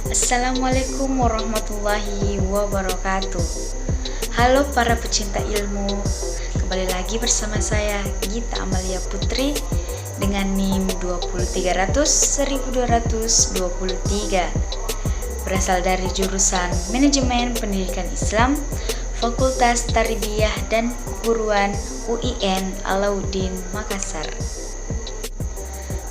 Assalamualaikum warahmatullahi wabarakatuh. Halo para pecinta ilmu, kembali lagi bersama saya Gita Amalia Putri dengan NIM 20300-1223, berasal dari jurusan Manajemen Pendidikan Islam, Fakultas Tarbiyah dan Keguruan UIN Alauddin Makassar.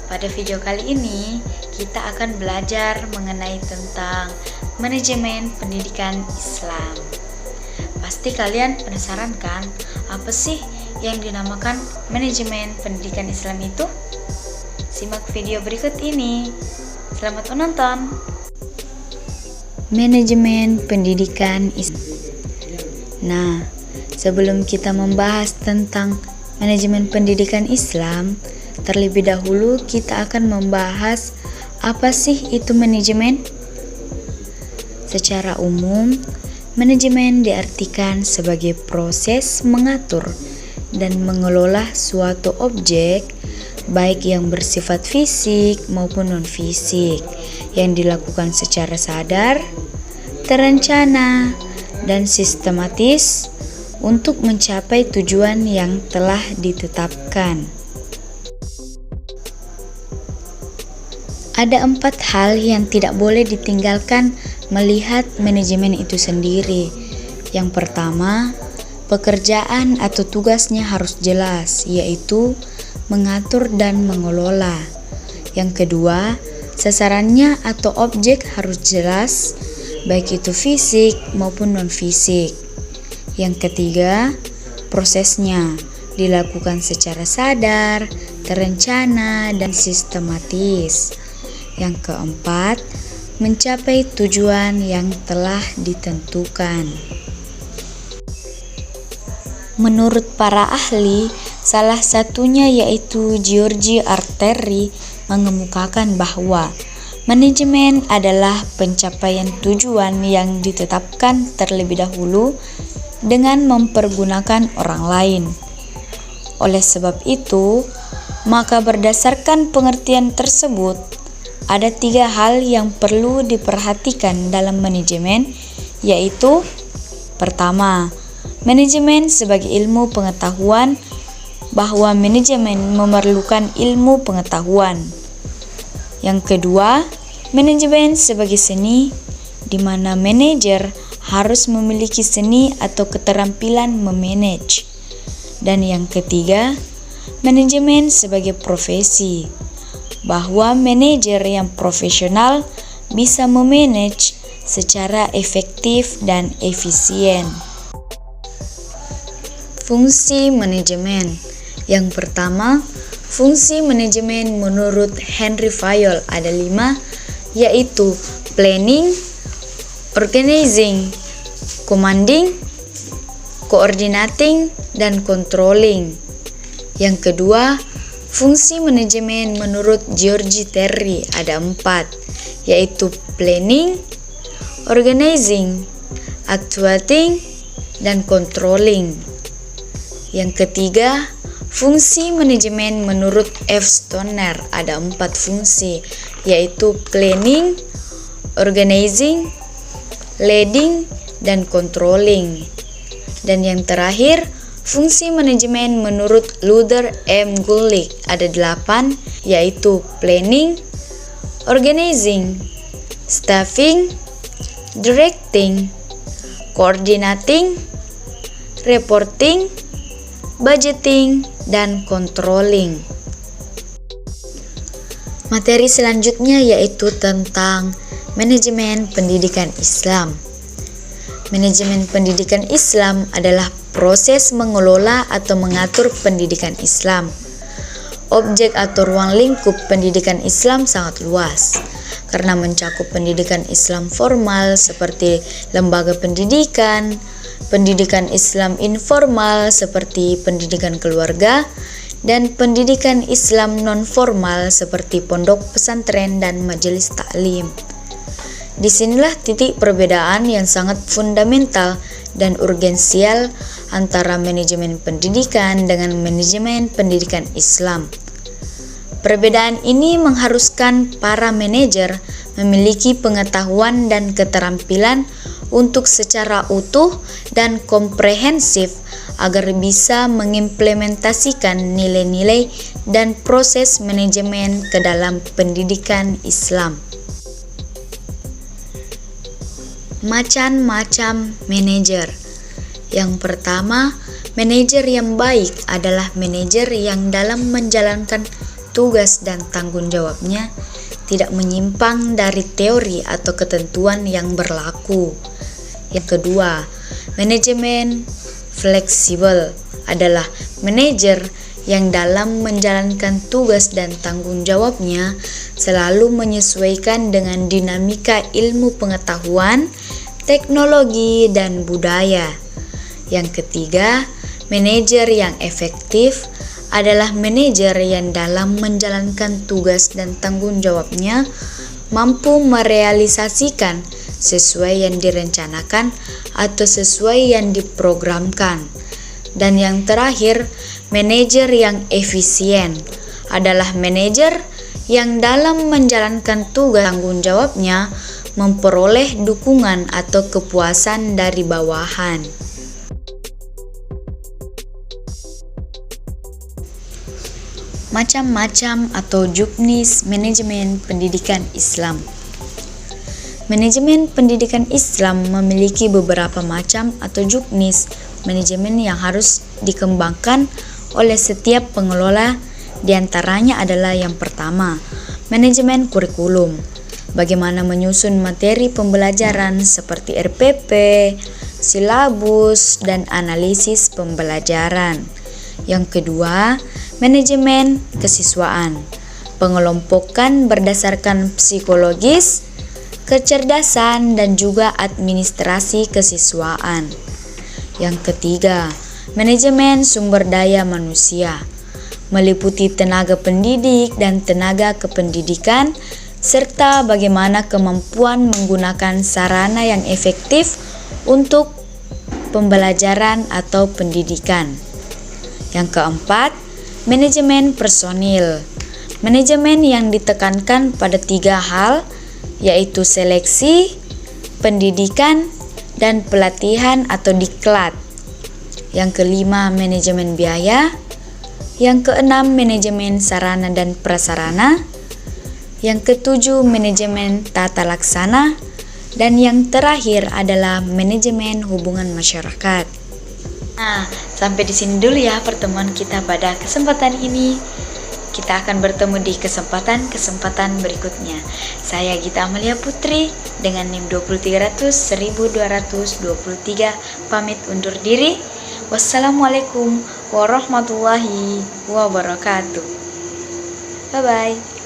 Pada video kali ini, kita akan belajar mengenai tentang manajemen pendidikan Islam. Pasti kalian penasaran kan, apa sih yang dinamakan manajemen pendidikan Islam itu? Simak video berikut ini. Selamat menonton. Manajemen pendidikan Islam. Nah, sebelum kita membahas tentang manajemen pendidikan Islam, terlebih dahulu kita akan membahas apa sih itu manajemen? Secara umum, manajemen diartikan sebagai proses mengatur dan mengelola suatu objek, baik yang bersifat fisik maupun non-fisik, yang dilakukan secara sadar, terencana, dan sistematis untuk mencapai tujuan yang telah ditetapkan. Ada 4 hal yang tidak boleh ditinggalkan melihat manajemen itu sendiri. Yang pertama, pekerjaan atau tugasnya harus jelas, yaitu mengatur dan mengelola. Yang kedua, sasarannya atau objek harus jelas, baik itu fisik maupun non-fisik. Yang ketiga, prosesnya dilakukan secara sadar, terencana, dan sistematis. Yang keempat, mencapai tujuan yang telah ditentukan. Menurut para ahli, salah satunya yaitu Giorgi Arteri mengemukakan bahwa manajemen adalah pencapaian tujuan yang ditetapkan terlebih dahulu dengan mempergunakan orang lain. Oleh sebab itu, maka berdasarkan pengertian tersebut, ada 3 hal yang perlu diperhatikan dalam manajemen, yaitu pertama, manajemen sebagai ilmu pengetahuan, bahwa manajemen memerlukan ilmu pengetahuan. Yang kedua, manajemen sebagai seni, di mana manajer harus memiliki seni atau keterampilan memanage. Dan yang ketiga, manajemen sebagai profesi, bahwa manajer yang profesional bisa memanage secara efektif dan efisien. Fungsi manajemen. Yang pertama, fungsi manajemen menurut Henry Fayol ada 5, yaitu planning, organizing, commanding, coordinating, dan controlling. Yang kedua, fungsi manajemen menurut Giorgi Terry ada 4, yaitu planning, organizing, actuating, dan controlling. Yang ketiga, fungsi manajemen menurut F. Stoner ada 4 fungsi, yaitu planning, organizing, leading, dan controlling. Dan yang terakhir, fungsi manajemen menurut Luther M. Gulick ada 8, yaitu planning, organizing, staffing, directing, coordinating, reporting, budgeting, dan controlling. Materi selanjutnya yaitu tentang manajemen pendidikan Islam. Manajemen pendidikan Islam adalah proses mengelola atau mengatur pendidikan Islam. Objek atau ruang lingkup pendidikan Islam sangat luas, karena mencakup pendidikan Islam formal seperti lembaga pendidikan, pendidikan Islam informal seperti pendidikan keluarga, dan pendidikan Islam non-formal seperti pondok pesantren dan majelis taklim. Disinilah titik perbedaan yang sangat fundamental dan urgensial antara manajemen pendidikan dengan manajemen pendidikan Islam. Perbedaan ini mengharuskan para manajer memiliki pengetahuan dan keterampilan untuk secara utuh dan komprehensif agar bisa mengimplementasikan nilai-nilai dan proses manajemen ke dalam pendidikan Islam. Macam-macam manajer. Yang pertama, manajer yang baik adalah manajer yang dalam menjalankan tugas dan tanggung jawabnya tidak menyimpang dari teori atau ketentuan yang berlaku. Yang kedua, manajemen fleksibel adalah manajer yang dalam menjalankan tugas dan tanggung jawabnya selalu menyesuaikan dengan dinamika ilmu pengetahuan, teknologi, dan budaya. Yang ketiga, manajer yang efektif adalah manajer yang dalam menjalankan tugas dan tanggung jawabnya mampu merealisasikan sesuai yang direncanakan atau sesuai yang diprogramkan. Dan yang terakhir, manajer yang efisien adalah manajer yang dalam menjalankan tugas tanggung jawabnya memperoleh dukungan atau kepuasan dari bawahan. Macam-macam atau juknis manajemen pendidikan Islam. Manajemen pendidikan Islam memiliki beberapa macam atau juknis manajemen yang harus dikembangkan oleh setiap pengelola. Di antaranya adalah yang pertama, manajemen kurikulum. Bagaimana menyusun materi pembelajaran seperti RPP, silabus, dan analisis pembelajaran. Yang kedua, manajemen kesiswaan. Pengelompokan berdasarkan psikologis, kecerdasan, dan juga administrasi kesiswaan. Yang ketiga, manajemen sumber daya manusia. Meliputi tenaga pendidik dan tenaga kependidikan, serta bagaimana kemampuan menggunakan sarana yang efektif untuk pembelajaran atau pendidikan. Yang keempat, manajemen personil. Manajemen yang ditekankan pada 3 hal, yaitu seleksi, pendidikan, dan pelatihan atau diklat. Yang kelima, manajemen biaya. Yang keenam, manajemen sarana dan prasarana. Yang ketujuh, manajemen tata laksana. Dan yang terakhir adalah manajemen hubungan masyarakat. Nah, sampai di sini dulu ya pertemuan kita pada kesempatan ini. Kita akan bertemu di kesempatan berikutnya. Saya Gita Amalia Putri dengan NIM 20300-1223 pamit undur diri. Wassalamualaikum warahmatullahi wabarakatuh. Bye-bye.